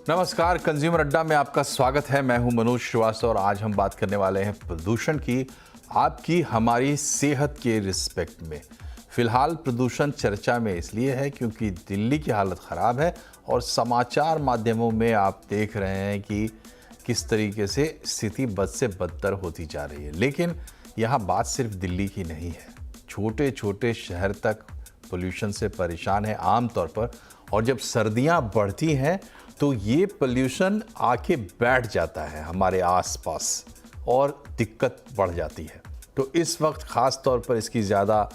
नमस्कार, कंज्यूमर अड्डा में आपका स्वागत है। मैं हूं मनोज श्रीवास्तव और आज हम बात करने वाले हैं प्रदूषण की, आपकी हमारी सेहत के रिस्पेक्ट में। फिलहाल प्रदूषण चर्चा में इसलिए है क्योंकि दिल्ली की हालत ख़राब है और समाचार माध्यमों में आप देख रहे हैं कि किस तरीके से स्थिति बद से बदतर होती जा रही है। लेकिन यहाँ बात सिर्फ दिल्ली की नहीं है, छोटे छोटे शहर तक पोल्यूशन से परेशान है आम तौर पर। और जब सर्दियाँ बढ़ती हैं तो ये पोल्यूशन आके बैठ जाता है हमारे आसपास और दिक्कत बढ़ जाती है। तो इस वक्त ख़ास तौर पर इसकी ज़्यादा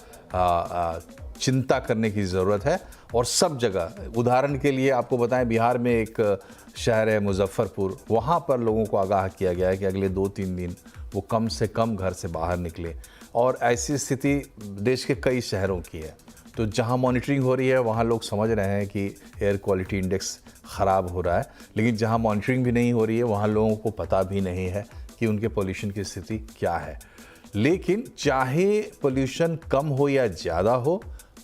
चिंता करने की ज़रूरत है। और सब जगह, उदाहरण के लिए आपको बताएं, बिहार में एक शहर है मुजफ्फरपुर, वहाँ पर लोगों को आगाह किया गया है कि अगले 2-3 दिन वो कम से कम घर से बाहर निकले। और ऐसी स्थिति देश के कई शहरों की है। तो जहाँ मॉनिटरिंग हो रही है वहाँ लोग समझ रहे हैं कि एयर क्वालिटी इंडेक्स ख़राब हो रहा है, लेकिन जहाँ मॉनिटरिंग भी नहीं हो रही है वहाँ लोगों को पता भी नहीं है कि उनके पोल्यूशन की स्थिति क्या है। लेकिन चाहे पोल्यूशन कम हो या ज़्यादा हो,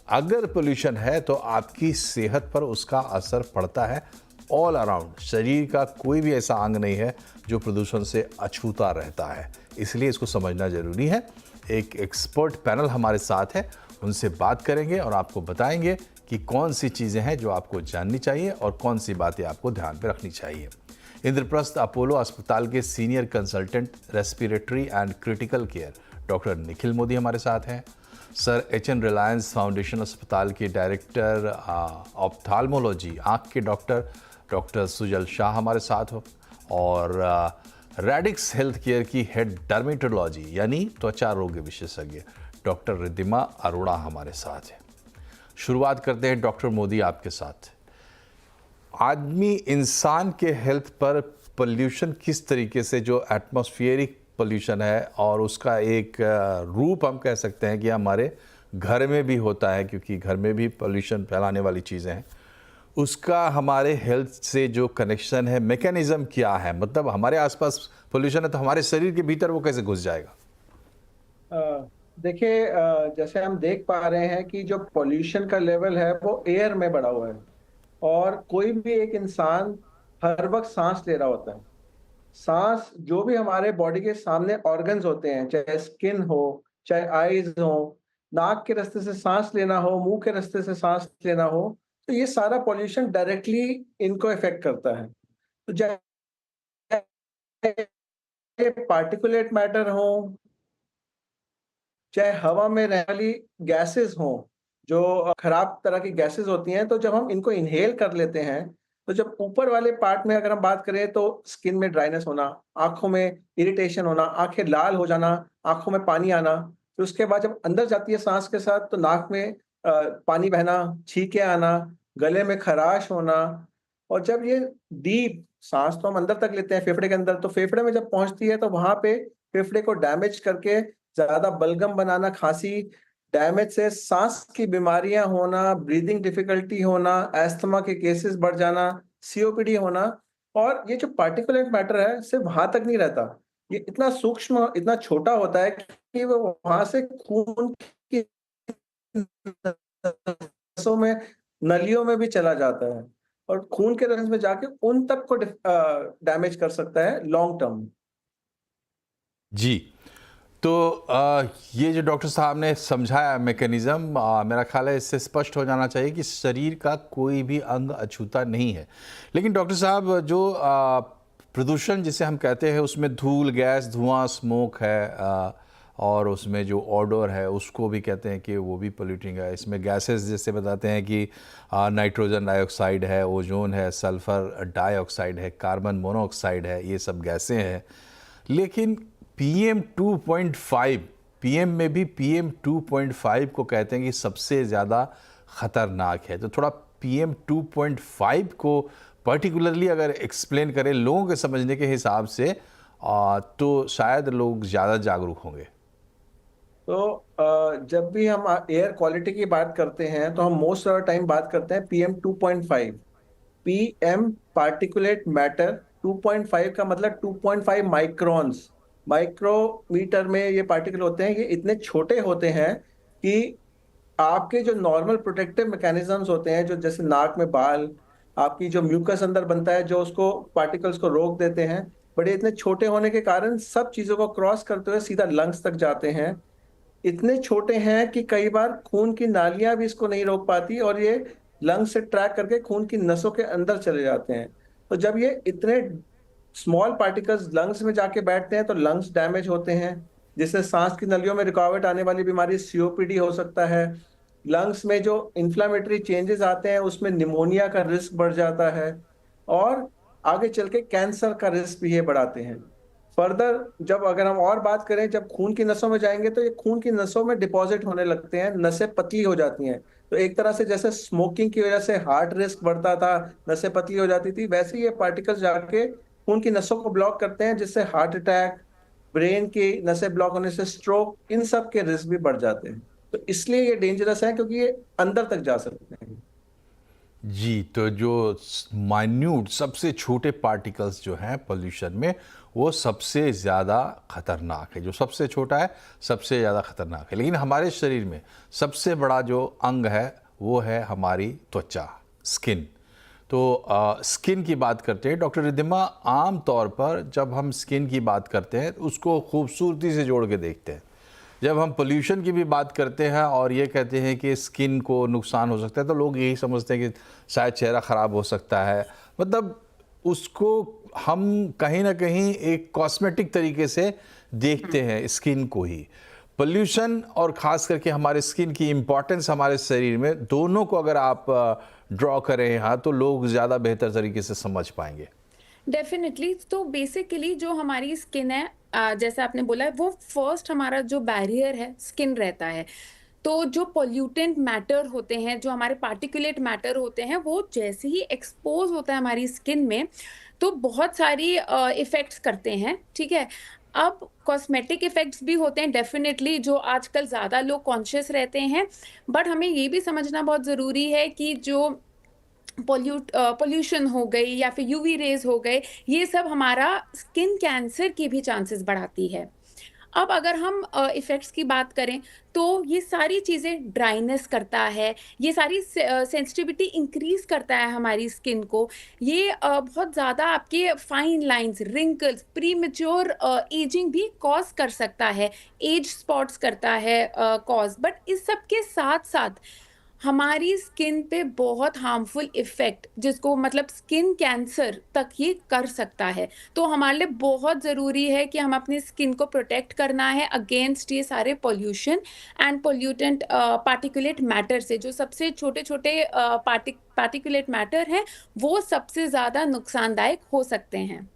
अगर पोल्यूशन है तो आपकी सेहत पर उसका असर पड़ता है ऑल अराउंड। शरीर का कोई भी ऐसा अंग नहीं है जो प्रदूषण से अछूता रहता है, इसलिए इसको समझना ज़रूरी है। एक एक्सपर्ट पैनल हमारे साथ है, उनसे बात करेंगे और आपको बताएंगे कि कौन सी चीज़ें हैं जो आपको जाननी चाहिए और कौन सी बातें आपको ध्यान में रखनी चाहिए। इंद्रप्रस्थ अपोलो अस्पताल के senior consultant respiratory and critical care doctor Nikhil Modi हमारे साथ हैं। Sir H.N.. रिलायंस फाउंडेशन अस्पताल के डायरेक्टर ऑप्थाल्मोलॉजी आँख के डॉक्टर सुजल शाह हमारे साथ हो। और रेडिक्स हेल्थ केयर की हेड डर्मेटोलॉजी यानी त्वचा रोग विशेषज्ञ डॉक्टर रिद्धिमा अरोड़ा हमारे साथ है। शुरुआत करते हैं डॉक्टर मोदी आपके साथ। आदमी इंसान के हेल्थ पर पोल्यूशन किस तरीके से, जो एटमॉस्फेरिक पोल्यूशन है और उसका एक रूप हम कह सकते हैं कि हमारे घर में भी होता है, क्योंकि घर में भी पोल्यूशन फैलाने वाली चीज़ें हैं, उसका हमारे हेल्थ से जो कनेक्शन है, मैकेनिज्म क्या है? मतलब हमारे आसपास पोल्यूशन है तो हमारे शरीर के भीतर वो कैसे घुस जाएगा? देखिए, जैसे हम देख पा रहे हैं कि जो पोल्यूशन का लेवल है वो एयर में बढ़ा हुआ है। और कोई भी एक इंसान हर वक्त सांस ले रहा होता है। सांस, जो भी हमारे बॉडी के सामने ऑर्गन्स होते हैं, चाहे स्किन हो, चाहे आईज हो, नाक के रास्ते से सांस लेना हो, मुंह के रास्ते से सांस लेना हो, तो ये सारा पोल्यूशन डायरेक्टली इनको इफेक्ट करता है। तो चाहे पार्टिकुलेट मैटर हो, चाहे हवा में रहने वाली गैसेस हों, जो खराब तरह की गैसेस होती हैं, तो जब हम इनको इन्हेल कर लेते हैं, तो जब ऊपर वाले पार्ट में अगर हम बात करें तो स्किन में ड्राइनेस होना, आँखों में इरिटेशन होना, आँखें लाल हो जाना, आँखों में पानी आना। फिर उसके बाद जब अंदर जाती है साँस के साथ तो नाक में पानी बहना, छींकें आना, गले में खराश होना। और जब ये डीप साँस तो हम अंदर तक लेते हैं फेफड़े के अंदर, तो फेफड़े में जब पहुँचती है तो वहाँ पे फेफड़े को डैमेज करके ज़्यादा बलगम बनाना, खाँसी, डैमेज से सांस की बीमारियाँ होना, ब्रीथिंग डिफ़िकल्टी होना, अस्थमा के केसेस बढ़ जाना, सीओपीडी होना। और ये जो पार्टिकुलेट मैटर है, सिर्फ़ वहाँ तक नहीं रहता। ये इतना सूक्ष्म, इतना छोटा होता है कि वो वहाँ से खून की नसों में, नलियों में भी चला जाता है और खून के रस में जाके उन तक को डैमेज कर सकता है लॉन्ग टर्म। जी। तो ये जो डॉक्टर साहब ने समझाया मैकेनिज़्म, मेरा ख़्याल है इससे स्पष्ट हो जाना चाहिए कि शरीर का कोई भी अंग अछूता नहीं है। लेकिन डॉक्टर साहब, जो प्रदूषण जिसे हम कहते हैं उसमें धूल, गैस, धुआं, स्मोक है, और उसमें जो ऑडोर है उसको भी कहते हैं कि वो भी पोल्यूटिंग है। इसमें गैसेस जैसे बताते हैं कि नाइट्रोजन डाइऑक्साइड है, ओजोन है, सल्फ़र डाइऑक्साइड है, कार्बन मोनोऑक्साइड है, ये सब गैसें हैं। लेकिन PM 2.5, PM में भी PM 2.5 को कहते हैं कि सबसे ज़्यादा ख़तरनाक है। तो थोड़ा PM 2.5 को पर्टिकुलरली अगर एक्सप्लेन करें लोगों के समझने के हिसाब से, तो शायद लोग ज़्यादा जागरूक होंगे। तो जब भी हम एयर क्वालिटी की बात करते हैं तो हम मोस्ट ऑफ द टाइम बात करते हैं PM 2.5। PM पार्टिकुलेट मैटर 2.5 का मतलब 2.5 माइक्रोन्स। माइक्रोमीटर में ये पार्टिकल होते हैं, ये इतने छोटे होते हैं कि आपके जो नॉर्मल प्रोटेक्टिव मैकेनिज्म्स होते हैं, जो जैसे नाक में बाल आपकी जो म्यूकस अंदर बनता है जो उसको पार्टिकल्स को रोक देते हैं, बट ये इतने छोटे होने के कारण सब चीज़ों को क्रॉस करते हुए सीधा लंग्स तक जाते हैं। इतने छोटे हैं कि कई बार खून की नालियाँ भी इसको नहीं रोक पाती और ये लंग्स से ट्रैक करके खून की नसों के अंदर चले जाते हैं। तो जब ये इतने स्मॉल पार्टिकल्स लंग्स में जाके बैठते हैं तो लंग्स डैमेज होते हैं, जिससे सांस की नलियों में रुकावट आने वाली बीमारी सीओपीडी हो सकता है। लंग्स में जो इन्फ्लेमेटरी चेंजेस आते हैं उसमें निमोनिया का रिस्क बढ़ जाता है और आगे चल के कैंसर का रिस्क भी ये बढ़ाते हैं। फर्दर जब अगर हम और बात करें जब खून की नसों में जाएँगे तो ये खून की नसों में डिपॉज़िट होने लगते हैं, नसें पतली हो जाती हैं। तो एक तरह से जैसे स्मोकिंग की वजह से हार्ट रिस्क बढ़ता था, नसें पतली हो जाती थी, वैसे ही ये पार्टिकल्स जाके खून की नसों को ब्लॉक करते हैं जिससे हार्ट अटैक, ब्रेन की नसें ब्लॉक होने से स्ट्रोक, इन सब के रिस्क भी बढ़ जाते हैं। तो इसलिए ये डेंजरस है क्योंकि ये अंदर तक जा सकते हैं। जी, तो जो माइन्यूट सबसे छोटे पार्टिकल्स जो हैं पोल्यूशन में, वो सबसे ज़्यादा खतरनाक है। जो सबसे छोटा है सबसे ज़्यादा खतरनाक है। लेकिन हमारे शरीर में सबसे बड़ा जो अंग है वो है हमारी त्वचा, स्किन। तो स्किन की बात करते हैं डॉक्टर रिद्धिमा, आम तौर पर जब हम स्किन की बात करते हैं तो उसको खूबसूरती से जोड़ के देखते हैं। जब हम पोल्यूशन की भी बात करते हैं और ये कहते हैं कि स्किन को नुकसान हो सकता है तो लोग यही समझते हैं कि शायद चेहरा ख़राब हो सकता है। मतलब उसको हम कहीं ना कहीं एक कॉस्मेटिक तरीके से देखते हैं स्किन को ही। पोल्यूशन और ख़ास करके हमारे स्किन की इम्पोर्टेंस हमारे शरीर में, दोनों को अगर आप ड्रॉ करें यहाँ तो लोग ज़्यादा बेहतर तरीके से समझ पाएंगे। डेफिनेटली। तो बेसिकली जो हमारी स्किन है, जैसे आपने बोला, वो फर्स्ट हमारा जो बैरियर है स्किन रहता है। तो जो पोल्यूटेंट मैटर होते हैं, जो हमारे पार्टिकुलेट मैटर होते हैं, वो जैसे ही एक्सपोज होता है हमारी स्किन में तो बहुत सारी इफ़ेक्ट्स करते हैं, ठीक है? अब कॉस्मेटिक इफ़ेक्ट्स भी होते हैं डेफ़िनेटली, जो आजकल ज़्यादा लोग कॉन्शियस रहते हैं। बट हमें ये भी समझना बहुत ज़रूरी है कि जो पोल्यूशन हो गई या फिर यूवी रेज़ हो गए, ये सब हमारा स्किन कैंसर की भी चांसेस बढ़ाती है। अब अगर हम इफ़ेक्ट्स की बात करें, तो ये सारी चीज़ें ड्राइनेस करता है, ये सारी सेंसिटिविटी इंक्रीज़ करता है हमारी स्किन को। ये बहुत ज़्यादा आपके fine lines, wrinkles, premature ageing भी कॉज़ कर सकता है, एज स्पॉट्स करता है कॉज़। बट इस सब के साथ-साथ हमारी स्किन पे बहुत हार्मफुल इफ़ेक्ट, जिसको मतलब स्किन कैंसर तक ये कर सकता है। तो हमारे लिए बहुत ज़रूरी है कि हम अपनी स्किन को प्रोटेक्ट करना है अगेंस्ट ये सारे pollution and pollutant particulate matter से। जो सबसे छोटे-छोटे पार्टिकुलेट मैटर हैं, वो सबसे ज़्यादा नुकसानदायक हो सकते हैं।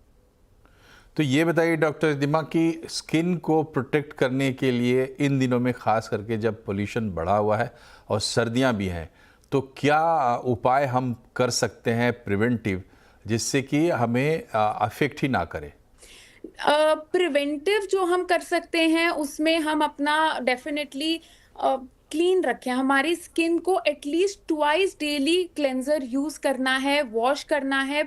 तो ये बताइए डॉक्टर रिद्धिमा कि स्किन को प्रोटेक्ट करने के लिए इन दिनों में ख़ास करके जब पोल्यूशन बढ़ा हुआ है और सर्दियां भी हैं, तो क्या उपाय हम कर सकते हैं प्रिवेंटिव, जिससे कि हमें अफेक्ट ही ना करे? प्रिवेंटिव जो हम कर सकते हैं उसमें हम अपना डेफिनेटली क्लीन रखें। हमारी स्किन को at least twice daily cleanser use करना है, वॉश करना है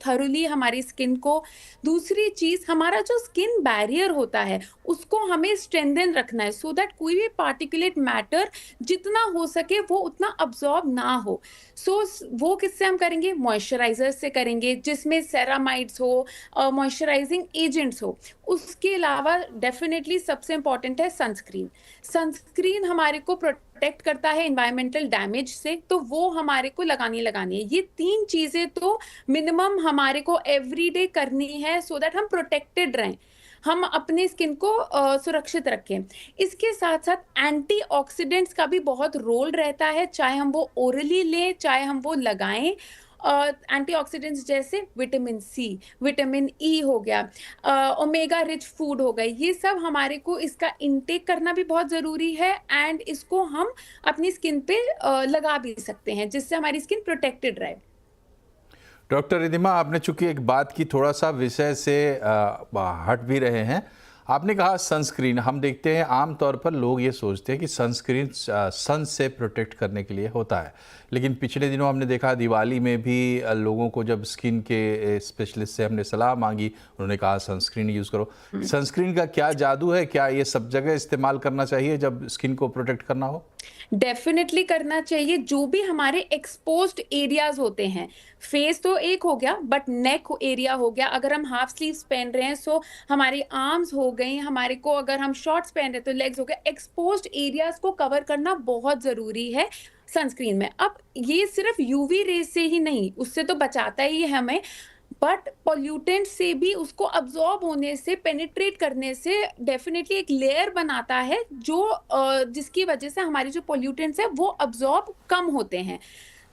थॉरोली हमारी स्किन को। दूसरी चीज़, हमारा जो स्किन बैरियर होता है उसको हमें स्ट्रेंथन रखना है, सो दैट कोई भी पार्टिकुलेट मैटर जितना हो सके वो उतना अब्जॉर्ब ना हो। सो वो किससे हम करेंगे? मॉइस्चराइजर से करेंगे, जिसमें सेरामाइड्स हो, मॉइस्चराइजिंग एजेंट्स हो। उसके अलावा डेफिनेटली सबसे इम्पॉर्टेंट है सनस्क्रीन। सनस्क्रीन हमारे को प्रोटेक्ट करता है एनवायरमेंटल डैमेज से, तो वो हमारे को लगानी है। ये 3 चीज़ें तो मिनिमम हमारे को एवरीडे करनी है, सो दैट हम प्रोटेक्टेड रहें, हम अपनी स्किन को सुरक्षित रखें। इसके साथ-साथ एंटीऑक्सीडेंट्स का भी बहुत रोल रहता है, चाहे हम वो ओरली लें, चाहे हम वो लगाएँ। एंटीऑक्सीडेंट्स जैसे विटामिन सी, विटामिन ई हो गया, ओमेगा रिच फूड हो गए, ये सब हमारे को इसका इंटेक करना भी बहुत ज़रूरी है एंड इसको हम अपनी स्किन पे लगा भी सकते हैं, जिससे हमारी स्किन प्रोटेक्टेड रहे। डॉक्टर रिद्धिमा, आपने चूंकि एक बात की, थोड़ा सा विषय से हट भी रहे हैं। आपने कहा सनस्क्रीन। हम देखते हैं आमतौर पर लोग ये सोचते हैं कि सनस्क्रीन सन से प्रोटेक्ट करने के लिए होता है, लेकिन पिछले दिनों हमने देखा दिवाली में भी लोगों को जब स्किन के स्पेशलिस्ट से हमने सलाह मांगी, उन्होंने कहा सनस्क्रीन यूज़ करो। सनस्क्रीन का क्या जादू है? क्या ये सब जगह इस्तेमाल करना चाहिए जब स्किन को प्रोटेक्ट करना हो? डेफिनेटली करना चाहिए। जो भी हमारे एक्सपोज्ड एरियाज होते हैं, फेस तो एक हो गया, बट नेक एरिया हो गया, अगर हम हाफ स्लीव्स पहन रहे हैं सो हमारी आर्म्स हो गई, हमारे को अगर हम शॉर्ट्स पहन रहे हैं तो लेग्स हो गए, एक्सपोज्ड एरियाज को कवर करना बहुत जरूरी है सनस्क्रीन में। अब ये सिर्फ यूवी रेज से ही नहीं, उससे तो बचाता ही है हमें, बट पॉल्यूटेंट से भी उसको अब्जॉर्ब होने से, पेनिट्रेट करने से डेफिनेटली एक लेयर बनाता है जो जिसकी वजह से हमारी जो पॉल्यूटेंट्स है वो अब्जॉर्ब कम होते हैं।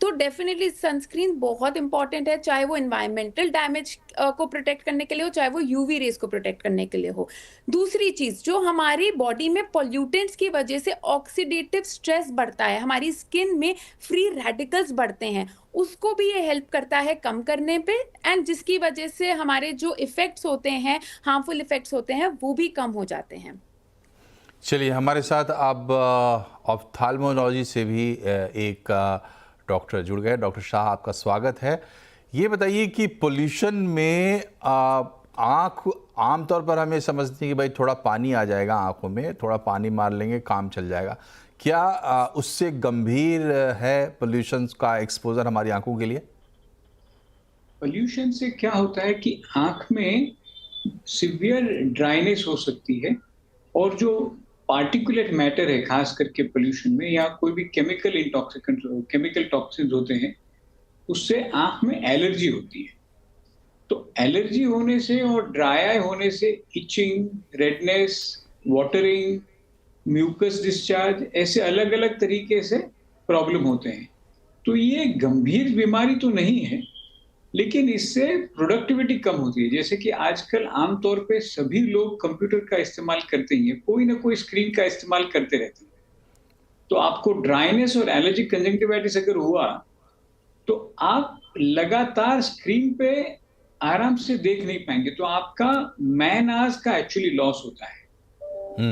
तो डेफिनेटली सनस्क्रीन बहुत इंपॉर्टेंट है, चाहे वो एनवायरमेंटल डैमेज को प्रोटेक्ट करने के लिए हो, चाहे वो यूवी रेज को प्रोटेक्ट करने के लिए हो। दूसरी चीज, जो हमारी बॉडी में पॉल्यूटेंट्स की वजह से ऑक्सीडेटिव स्ट्रेस बढ़ता है, हमारी स्किन में फ्री रेडिकल्स बढ़ते हैं, उसको भी ये हेल्प करता है कम करने पे, एंड जिसकी वजह से हमारे जो इफेक्ट्स होते हैं, हार्मफुल इफेक्ट्स होते हैं, वो भी कम हो जाते हैं। चलिए, हमारे साथ अब ऑफ्थाल्मोलॉजी से भी एक डॉक्टर जुड़ गए। डॉक्टर शाह, आपका स्वागत है। ये बताइए कि पोल्यूशन में आँख, आमतौर पर हमें समझते हैं कि भाई थोड़ा पानी आ जाएगा आँखों में, थोड़ा पानी मार लेंगे काम चल जाएगा। क्या उससे गंभीर है पोल्यूशन का एक्सपोजर हमारी आंखों के लिए? पोल्यूशन से क्या होता है कि आंख में सिवियर ड्राइनेस हो सकती है, और जो पार्टिकुलेट मैटर है खास करके पोल्यूशन में, या कोई भी केमिकल टॉक्सिन्स होते हैं, उससे आंख में एलर्जी होती है। तो एलर्जी होने से और ड्राई आई होने से itching, redness, watering, mucus discharge, ऐसे अलग अलग तरीके से प्रॉब्लम होते हैं। तो ये गंभीर बीमारी तो नहीं है, लेकिन इससे प्रोडक्टिविटी कम होती है। जैसे कि आजकल आमतौर पे सभी लोग कंप्यूटर का इस्तेमाल करते ही हैं, कोई ना कोई स्क्रीन का इस्तेमाल करते रहते हैं। तो आपको ड्राइनेस और एलर्जिक कंजंक्टिवाइटिस अगर हुआ तो आप लगातार स्क्रीन पे आराम से देख नहीं पाएंगे, तो आपका मैन आवर्स का एक्चुअली लॉस होता है।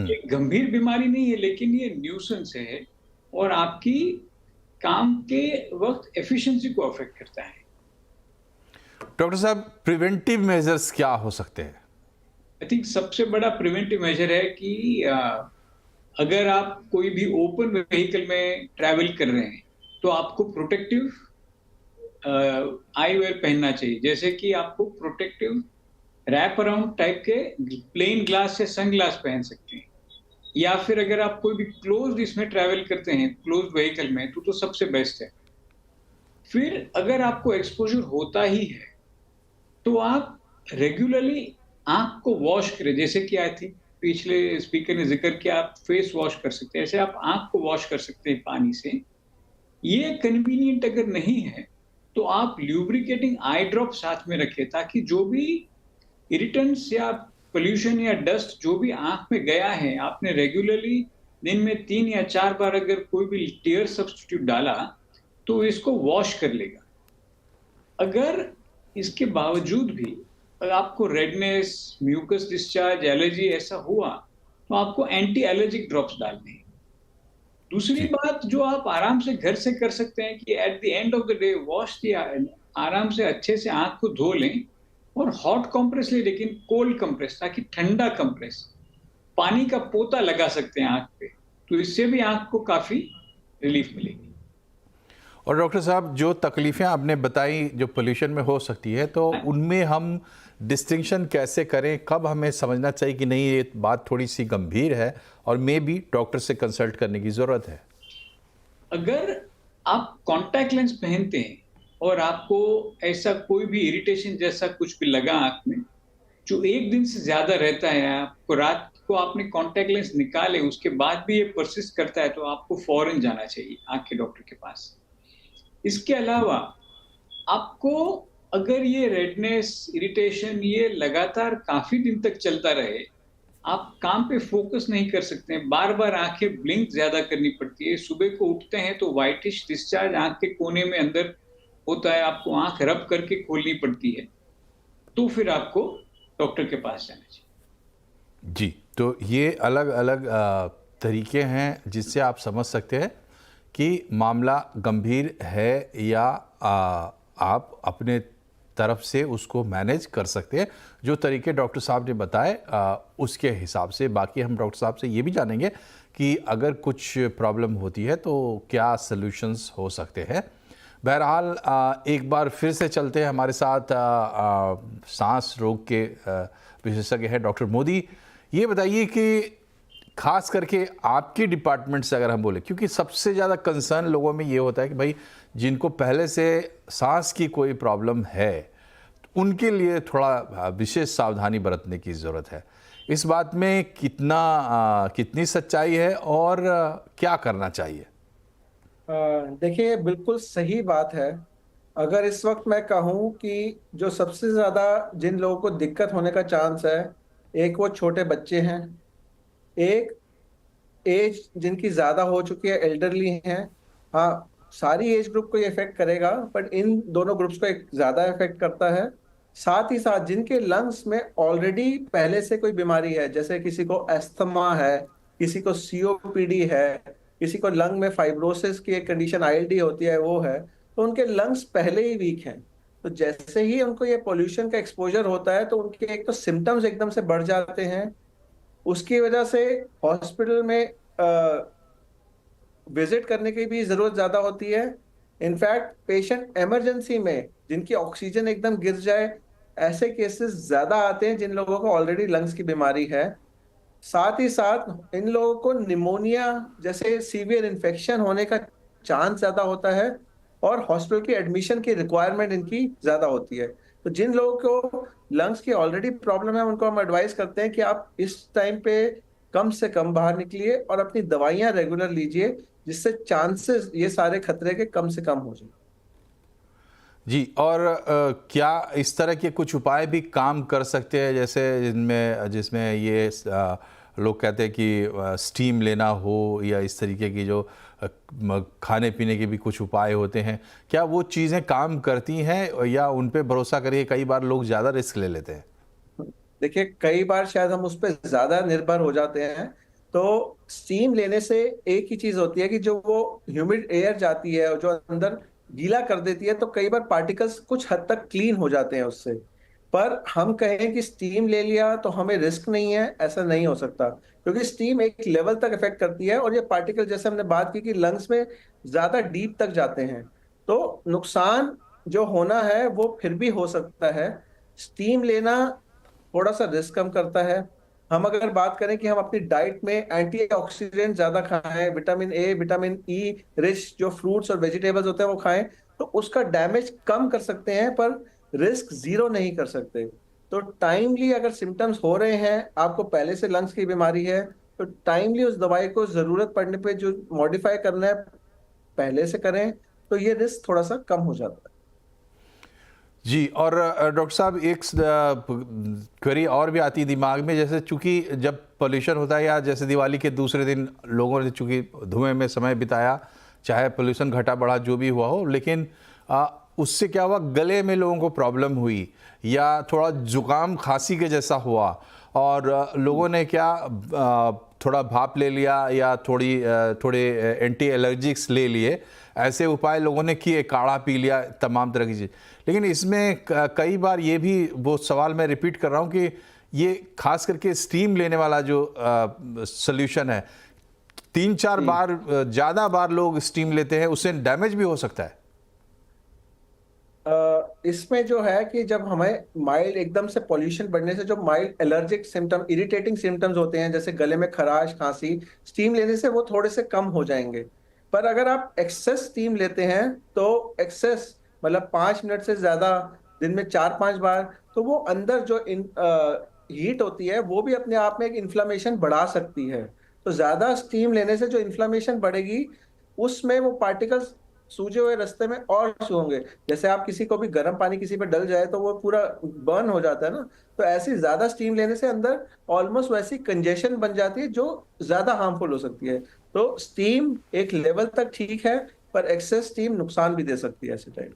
ये गंभीर बीमारी नहीं है, लेकिन ये न्यूसेंस है और आपकी काम के वक्त एफिशिएंसी को अफेक्ट करता है। डॉक्टर साहब, प्रिवेंटिव मेजर्स क्या हो सकते हैं? आई थिंक सबसे बड़ा प्रिवेंटिव मेजर है कि अगर आप कोई भी ओपन व्हीकल में ट्रैवल कर रहे हैं तो आपको प्रोटेक्टिव आई वेयर पहनना चाहिए। जैसे कि आपको प्रोटेक्टिव रैप अराउंड टाइप के प्लेन ग्लास या सन ग्लास पहन सकते हैं, या फिर अगर आप कोई भी क्लोज्ड इसमें ट्रैवल करते हैं, क्लोज्ड व्हीकल में, तो सबसे बेस्ट है। फिर अगर आपको एक्सपोजर होता ही है तो आप रेगुलरली आंख को वॉश करें। जैसे कि आई थिंक पिछले स्पीकर ने जिक्र किया, आप फेस वॉश कर सकते हैं, ऐसे आप आंख को वॉश कर सकते हैं पानी से। ये कन्वीनियंट अगर नहीं है तो आप ल्यूब्रिकेटिंग आई ड्रॉप साथ में रखें, ताकि जो भी इरिटेंट्स या पोल्यूशन या डस्ट जो भी आंख में गया है, आपने रेगुलरली दिन में 3 या 4 बार अगर कोई भी टीयर सब्स्टिट्यूट डाला तो इसको वॉश कर लेगा। अगर इसके बावजूद भी अगर आपको रेडनेस, म्यूकस डिस्चार्ज, एलर्जी ऐसा हुआ तो आपको एंटी एलर्जिक ड्रॉप्स डालने हैं। दूसरी बात जो आप आराम से घर से कर सकते हैं कि at the end of the day wash दिया, आराम से अच्छे से आंख को धो लें और हॉट कंप्रेस ले, लेकिन कोल्ड कंप्रेस, ताकि ठंडा कंप्रेस, पानी का पोता लगा सकते हैं आंख पे, तो इससे भी आंख को काफी रिलीफ मिलेगी। और डॉक्टर साहब, जो तकलीफ़ें आपने बताई जो पोल्यूशन में हो सकती है, तो उनमें हम डिस्टिंक्शन कैसे करें? कब हमें समझना चाहिए कि नहीं ये बात थोड़ी सी गंभीर है और मे भी डॉक्टर से कंसल्ट करने की ज़रूरत है? अगर आप कॉन्टैक्ट लेंस पहनते हैं और आपको ऐसा कोई भी इरिटेशन जैसा कुछ भी लगा आंख में, जो 1 दिन से ज़्यादा रहता है, आपको रात को आपने कॉन्टैक्ट लेंस निकाले उसके बाद भी ये परसिस्ट करता है, तो आपको फौरन जाना चाहिए आंख के डॉक्टर के पास। इसके अलावा आपको अगर ये रेडनेस, इरिटेशन ये लगातार काफी दिन तक चलता रहे, आप काम पे फोकस नहीं कर सकते हैं, बार बार आंखें ब्लिंक ज्यादा करनी पड़ती है, सुबह को उठते हैं तो व्हाइटिश डिस्चार्ज आंख के कोने में अंदर होता है, आपको आंख रब करके खोलनी पड़ती है, तो फिर आपको डॉक्टर के पास जाना चाहिए। जी, तो ये अलग अलग तरीके हैं जिससे आप समझ सकते हैं कि मामला गंभीर है या आप अपने तरफ से उसको मैनेज कर सकते हैं। जो तरीके डॉक्टर साहब ने बताए उसके हिसाब से। बाकी हम डॉक्टर साहब से ये भी जानेंगे कि अगर कुछ प्रॉब्लम होती है तो क्या सॉल्यूशंस हो सकते हैं। बहरहाल एक बार फिर से चलते हैं, हमारे साथ सांस रोग के विशेषज्ञ हैं डॉक्टर मोदी। ये बताइए कि खास करके आपके डिपार्टमेंट से अगर हम बोले, क्योंकि सबसे ज़्यादा कंसर्न लोगों में ये होता है कि भाई जिनको पहले से सांस की कोई प्रॉब्लम है उनके लिए थोड़ा विशेष सावधानी बरतने की ज़रूरत है। इस बात में कितनी सच्चाई है और क्या करना चाहिए? देखिए, बिल्कुल सही बात है। अगर इस वक्त मैं कहूँ कि जो सबसे ज़्यादा जिन लोगों को दिक्कत होने का चांस है, एक वो छोटे बच्चे हैं, एक एज जिनकी ज़्यादा हो चुकी है, एल्डरली हैं। हाँ, सारी एज ग्रुप को ये इफ़ेक्ट करेगा, बट इन दोनों ग्रुप्स को एक ज़्यादा इफ़ेक्ट करता है। साथ ही साथ जिनके लंग्स में ऑलरेडी पहले से कोई बीमारी है, जैसे किसी को अस्थमा है, किसी को सीओपीडी है, किसी को लंग में फाइब्रोसिस की एक कंडीशन आईएलडी होती है वो है, तो उनके लंग्स पहले ही वीक हैं। तो जैसे ही उनको ये पॉल्यूशन का एक्सपोजर होता है तो उनके एक तो सिम्टम्स एकदम से बढ़ जाते हैं। उसकी वजह से हॉस्पिटल में विजिट करने की भी जरूरत ज्यादा होती है। इनफैक्ट पेशेंट इमरजेंसी में जिनकी ऑक्सीजन एकदम गिर जाए, ऐसे केसेस ज्यादा आते हैं जिन लोगों को ऑलरेडी लंग्स की बीमारी है। साथ ही साथ इन लोगों को निमोनिया जैसे सीवियर इन्फेक्शन होने का चांस ज्यादा होता है और हॉस्पिटल की एडमिशन की रिक्वायरमेंट इनकी ज्यादा होती है। तो जिन लोगों को लंग्स की ऑलरेडी प्रॉब्लम है उनको हम एडवाइस करते हैं कि आप इस टाइम पे कम से कम बाहर निकलिए और अपनी दवाइयां रेगुलर लीजिए, जिससे चांसेस ये सारे खतरे के कम से कम हो जाए। जी, और क्या इस तरह के कुछ उपाय भी काम कर सकते हैं, जैसे जिसमें ये लोग कहते हैं कि स्टीम लेना हो या इस तरीके की जो खाने पीने के भी कुछ उपाय होते हैं, क्या वो चीज़ें काम करती हैं या उन पे भरोसा करिए कई बार लोग ज़्यादा रिस्क ले लेते हैं? देखिए, कई बार शायद हम उस पर ज्यादा निर्भर हो जाते हैं। तो स्टीम लेने से एक ही चीज होती है कि जो वो ह्यूमिड एयर जाती है और जो अंदर गीला कर देती है, तो कई बार पार्टिकल्स कुछ हद तक क्लीन हो जाते हैं उससे। पर हम कहें कि स्टीम ले लिया तो हमें रिस्क नहीं है, ऐसा नहीं हो सकता, क्योंकि स्टीम एक लेवल तक इफेक्ट करती है और ये पार्टिकल, जैसे हमने बात की कि लंग्स में ज्यादा डीप तक जाते हैं, तो नुकसान जो होना है वो फिर भी हो सकता है। स्टीम लेना थोड़ा सा रिस्क कम करता है। हम अगर बात करें कि हम अपनी डाइट में एंटीऑक्सीडेंट ज्यादा खाएं, vitamin A, vitamin E rich जो फ्रूट्स और वेजिटेबल्स होते हैं वो खाएं, तो उसका डैमेज कम कर सकते हैं, पर रिस्क जीरो नहीं कर सकते। तो टाइमली अगर सिम्टम्स हो रहे हैं, आपको पहले से लंग्स की बीमारी है, तो टाइमली उस दवाई को जरूरत पड़ने पे जो मॉडिफाई करना है पहले से करें, तो ये रिस्क थोड़ा सा कम हो जाता है। जी, और डॉक्टर साहब एक क्वेरी और भी आती है दिमाग में, जैसे चूंकि जब पोल्यूशन होता है या जैसे दिवाली के दूसरे दिन लोगों ने चूंकि धुएं में समय बिताया, चाहे पोल्यूशन घटा बढ़ा जो भी हुआ हो, लेकिन उससे क्या हुआ, गले में लोगों को प्रॉब्लम हुई या थोड़ा जुकाम खांसी के जैसा हुआ और लोगों ने क्या थोड़ा भाप ले लिया या थोड़े एंटी एलर्जिक्स ले लिए, ऐसे उपाय लोगों ने किए, काढ़ा पी लिया, तमाम तरह की चीज़। लेकिन इसमें कई बार ये भी वो सवाल मैं रिपीट कर रहा हूँ कि ये खास करके स्टीम लेने वाला जो सॉल्यूशन है, 3-4 बार ज़्यादा बार लोग स्टीम लेते हैं, उससे डैमेज भी हो सकता है। इसमें जो है कि जब हमें माइल्ड एकदम से पॉल्यूशन बढ़ने से जो mild allergic symptom, irritating symptoms होते हैं, जैसे गले में खराश, खांसी, स्टीम लेने से वो थोड़े से कम हो जाएंगे। पर अगर आप एक्सेस स्टीम लेते हैं तो एक्सेस मतलब 5 मिनट से ज्यादा, दिन में 4-5 बार, तो वो अंदर जो हीट होती है वो भी अपने आप में एक इन्फ्लामेशन बढ़ा सकती है। तो ज्यादा स्टीम लेने से जो इन्फ्लामेशन बढ़ेगी, उसमें वो पार्टिकल्स सूजे हुए रास्ते में और होंगे। जैसे आप किसी को भी गर्म पानी किसी पे डल जाए तो वो पूरा बर्न हो जाता है ना, तो ऐसी ज्यादा स्टीम लेने से अंदर ऑलमोस्ट वैसी कंजेशन बन जाती है जो ज्यादा हार्मफुल हो सकती है। तो स्टीम एक लेवल तक ठीक है, पर एक्सेस स्टीम नुकसान भी दे सकती है ऐसे टाइम।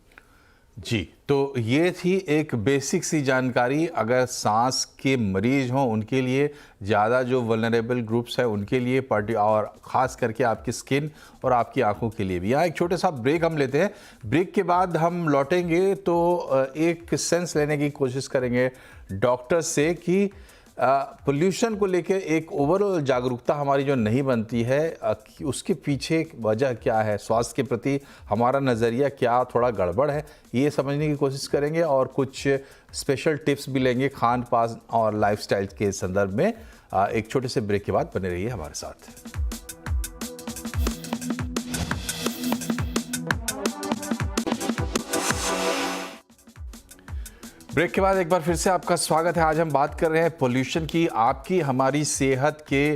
जी, तो ये थी एक बेसिक सी जानकारी। अगर सांस के मरीज हों उनके लिए, ज़्यादा जो वल्नरेबल ग्रुप्स हैं उनके लिए और ख़ास करके आपकी स्किन और आपकी आंखों के लिए भी। यहाँ एक छोटे सा ब्रेक हम लेते हैं। ब्रेक के बाद हम लौटेंगे तो एक सेंस लेने की कोशिश करेंगे डॉक्टर से कि पोल्यूशन को लेकर एक ओवरऑल जागरूकता हमारी जो नहीं बनती है, उसके पीछे वजह क्या है, स्वास्थ्य के प्रति हमारा नज़रिया क्या थोड़ा गड़बड़ है, ये समझने की कोशिश करेंगे और कुछ स्पेशल टिप्स भी लेंगे खान पान और लाइफस्टाइल के संदर्भ में। एक छोटे से ब्रेक के बाद बने रहिए हमारे साथ। ब्रेक के बाद एक बार फिर से आपका स्वागत है। आज हम बात कर रहे हैं पोल्यूशन की, आपकी हमारी सेहत के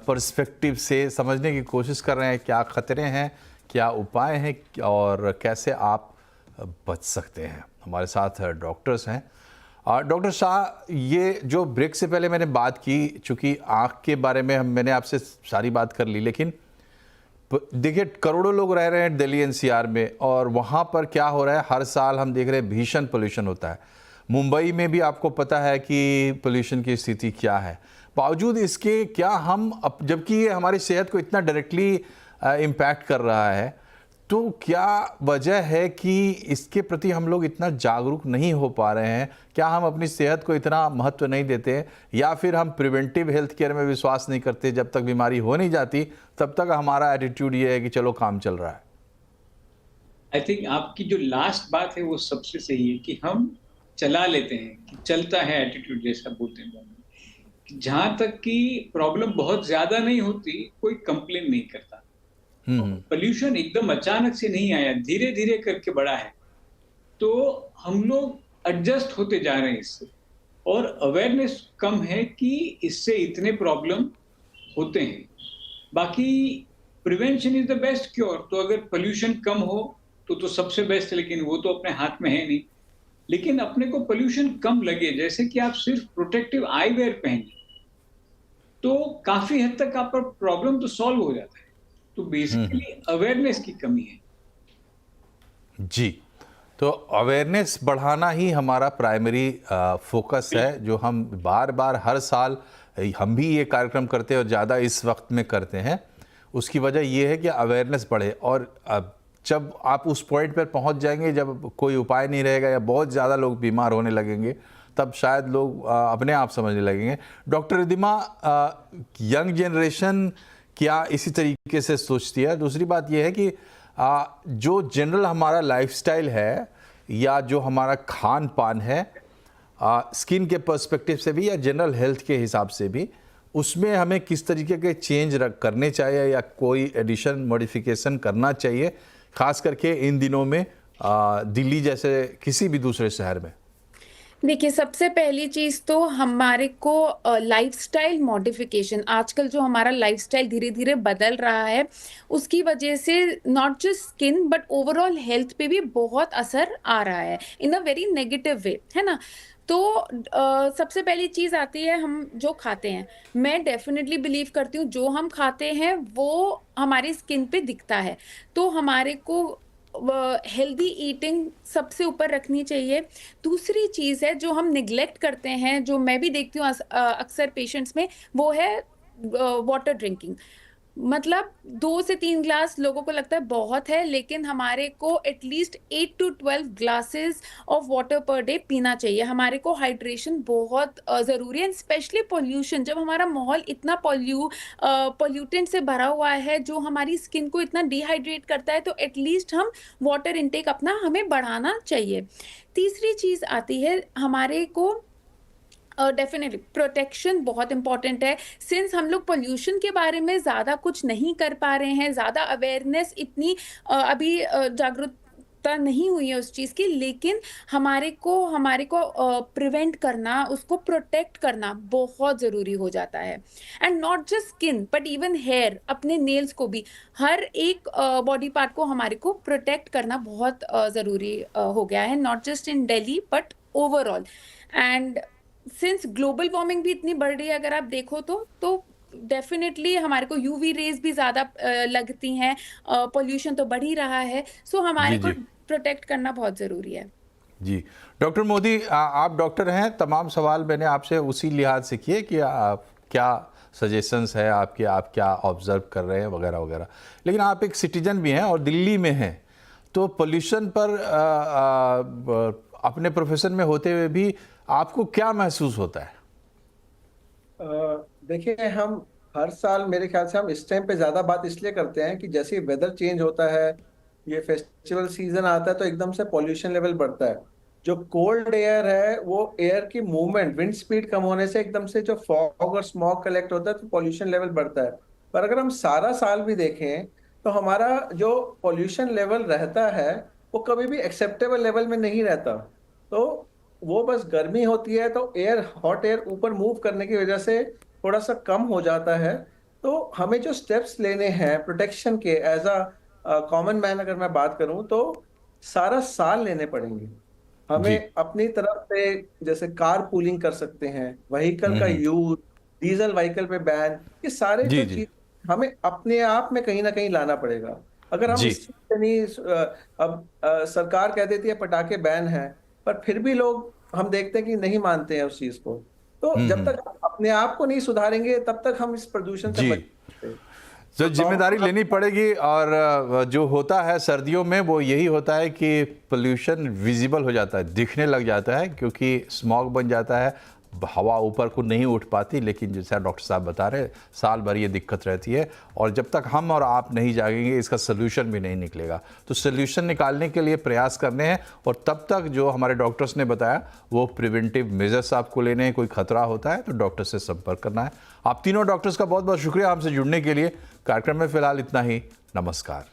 पर्सपेक्टिव से समझने की कोशिश कर रहे हैं क्या खतरे हैं, क्या उपाय हैं और कैसे आप बच सकते हैं। हमारे साथ डॉक्टर्स हैं। डॉक्टर शाह, ये जो ब्रेक से पहले मैंने बात की, चूँकि आँख के बारे में मैंने आपसे सारी बात कर ली, लेकिन देखिए करोड़ों लोग रह रहे हैं दिल्ली एनसीआर में और वहाँ पर क्या हो रहा है, हर साल हम देख रहे हैं भीषण पोल्यूशन होता है। मुंबई में भी आपको पता है कि पोल्यूशन की स्थिति क्या है। बावजूद इसके क्या हम जबकि ये हमारी सेहत को इतना डायरेक्टली इम्पैक्ट कर रहा है, तो क्या वजह है कि इसके प्रति हम लोग इतना जागरूक नहीं हो पा रहे हैं? क्या हम अपनी सेहत को इतना महत्व नहीं देते हैं, या फिर हम प्रिवेंटिव हेल्थ केयर में विश्वास नहीं करते? जब तक बीमारी हो नहीं जाती तब तक हमारा एटीट्यूड ये है कि चलो काम चल रहा है। आई थिंक आपकी जो लास्ट बात है वो सबसे सही है कि हम चला लेते हैं, कि चलता है एटीट्यूड जैसा बोलते हैं। जहां तक कि प्रॉब्लम बहुत ज्यादा नहीं होती, कोई कंप्लेन नहीं करता। पोल्यूशन एकदम अचानक से नहीं आया, धीरे धीरे करके बढ़ा है, तो हम लोग एडजस्ट होते जा रहे हैं इससे, और अवेयरनेस कम है कि इससे इतने प्रॉब्लम होते हैं। बाकी prevention is the best cure. तो अगर पोल्यूशन कम हो तो सबसे बेस्ट है, लेकिन वो तो अपने हाथ में है नहीं। लेकिन अपने को पोल्यूशन कम लगे, जैसे कि आप सिर्फ प्रोटेक्टिव आई वेयर पहनिए, तो काफी हद तक आपका प्रॉब्लम तो सॉल्व हो जाता है। तो बेसिकली अवेयरनेस की कमी है जी। तो अवेयरनेस बढ़ाना ही हमारा प्राइमरी फोकस है, जो हम बार बार हर साल हम भी ये कार्यक्रम करते हैं और ज़्यादा इस वक्त में करते हैं। उसकी वजह ये है कि अवेयरनेस बढ़े, और जब आप उस पॉइंट पर पहुंच जाएंगे जब कोई उपाय नहीं रहेगा या बहुत ज़्यादा लोग बीमार होने लगेंगे, तब शायद लोग अपने आप समझने लगेंगे। डॉक्टर रिद्धिमा, यंग जनरेशन क्या इसी तरीके से सोचती है? दूसरी बात यह है कि जो जनरल हमारा लाइफस्टाइल है या जो हमारा खान पान है, स्किन के पर्सपेक्टिव से भी या जनरल हेल्थ के हिसाब से भी, उसमें हमें किस तरीके के चेंज करने चाहिए या कोई एडिशन मॉडिफिकेशन करना चाहिए, खास करके इन दिनों में दिल्ली जैसे किसी भी दूसरे शहर में? देखिए, सबसे पहली चीज़ तो हमारे को लाइफ़स्टाइल मॉडिफ़िकेशन, आजकल जो हमारा लाइफ़स्टाइल धीरे-धीरे बदल रहा है, उसकी वजह से not just skin but overall health पे भी बहुत असर आ रहा है इन अ वेरी नेगेटिव वे, है ना? तो सबसे पहली चीज़ आती है हम जो खाते हैं। मैं डेफ़िनेटली बिलीव करती हूँ जो हम खाते हैं वो हमारी स्किन पे दिखता है। तो हमारे को हेल्दी ईटिंग सबसे ऊपर रखनी चाहिए। दूसरी चीज़ है जो हम निग्लेक्ट करते हैं, जो मैं भी देखती हूँ अक्सर पेशेंट्स में, वो है वाटर ड्रिंकिंग। मतलब 2 से 3 ग्लास लोगों को लगता है बहुत है, लेकिन हमारे को at least 8 to 12 glasses of water per day पीना चाहिए। हमारे को हाइड्रेशन बहुत ज़रूरी है, स्पेशली पोल्यूशन, जब हमारा माहौल इतना पोल्यूटेंट से भरा हुआ है जो हमारी स्किन को इतना डिहाइड्रेट करता है, तो एटलीस्ट हम वाटर इनटेक अपना हमें बढ़ाना चाहिए। तीसरी चीज़ आती है हमारे को डेफिनेटली प्रोटेक्शन बहुत इंपॉर्टेंट है। सिंस हम लोग पोल्यूशन के बारे में ज़्यादा कुछ नहीं कर पा रहे हैं, ज़्यादा अवेयरनेस इतनी अभी जागरूकता नहीं हुई है उस चीज़ की, लेकिन हमारे को प्रिवेंट करना, उसको प्रोटेक्ट करना बहुत ज़रूरी हो जाता है। And not just skin but even hair, अपने नेल्स को भी, हर एक बॉडी पार्ट को हमारे को प्रोटेक्ट करना बहुत ज़रूरी हो गया है, not just in Delhi but overall. And since global warming भी इतनी बढ़ रही है, अगर आप देखो तो डेफिनेटली हमारे को यूवी रेज भी ज़्यादा लगती हैं, पोल्यूशन तो बढ़ ही रहा है, सो हमारे को प्रोटेक्ट करना बहुत ज़रूरी है। जी डॉक्टर मोदी, आप डॉक्टर हैं, तमाम सवाल मैंने आपसे उसी लिहाज से किए कि क्या सजेशंस है आपके, आप क्या ऑब्जर्व कर रहे हैं वगैरह वगैरह, लेकिन आप एक सिटीजन भी हैं और दिल्ली में हैं, तो पोल्यूशन पर अपने प्रोफेशन में होते हुए भी आपको क्या महसूस होता है? देखिए, हम हर साल मेरे ख्याल से हम इस टाइम पे ज्यादा बात इसलिए करते हैं कि जैसे ही वेदर चेंज होता है, ये फेस्टिवल सीजन आता है, तो एकदम से पॉल्यूशन लेवल बढ़ता है। जो कोल्ड एयर है, वो एयर की मूवमेंट, विंड स्पीड कम होने से एकदम से जो फॉग और स्मॉग कलेक्ट होता है, तो पॉल्यूशन लेवल बढ़ता है। पर अगर हम सारा साल भी देखें, तो हमारा जो पॉल्यूशन लेवल रहता है, वो कभी भी एक्सेप्टेबल लेवल में नहीं रहता। तो वो बस गर्मी होती है तो एयर, हॉट एयर ऊपर मूव करने की वजह से थोड़ा सा कम हो जाता है। तो हमें जो स्टेप्स लेने हैं प्रोटेक्शन के, एज अ कॉमन मैन अगर मैं बात करूं, तो सारा साल लेने पड़ेंगे। जी। हमें अपनी तरफ से जैसे कार पूलिंग कर सकते हैं, व्हीकल का हम्म। यूज, डीजल व्हीकल पे बैन, ये सारे जी जो जी। चीज हमें अपने आप में कहीं ना कहीं लाना पड़ेगा। अगर हम जी। इस चीज से नहीं अब सरकार कह देती है पटाखे बैन है, पर फिर भी लोग, हम देखते हैं कि नहीं मानते हैं उस चीज को। तो जब हम्म। तक हम अपने आप को नहीं सुधारेंगे, तब तक हम इस प्रदूषण से जी। बच नहीं सकते। तो तो जिम्मेदारी डॉक्टर, लेनी पड़ेगी। और जो होता है सर्दियों में वो यही होता है कि पोल्यूशन विजिबल हो जाता है, दिखने लग जाता है, क्योंकि स्मॉग बन जाता है, हवा ऊपर को नहीं उठ पाती। लेकिन जैसा डॉक्टर साहब बता रहे, साल भर ये दिक्कत रहती है, और जब तक हम और आप नहीं जागेंगे इसका सल्यूशन भी नहीं निकलेगा। तो सल्यूशन निकालने के लिए प्रयास करने हैं, और तब तक जो हमारे डॉक्टर्स ने बताया वो प्रिवेंटिव मेजर्स आपको लेने हैं। कोई खतरा होता है तो डॉक्टर से संपर्क करना है। आप तीनों डॉक्टर्स का बहुत बहुत शुक्रिया हमसे जुड़ने के लिए। कार्यक्रम में फिलहाल इतना ही। नमस्कार।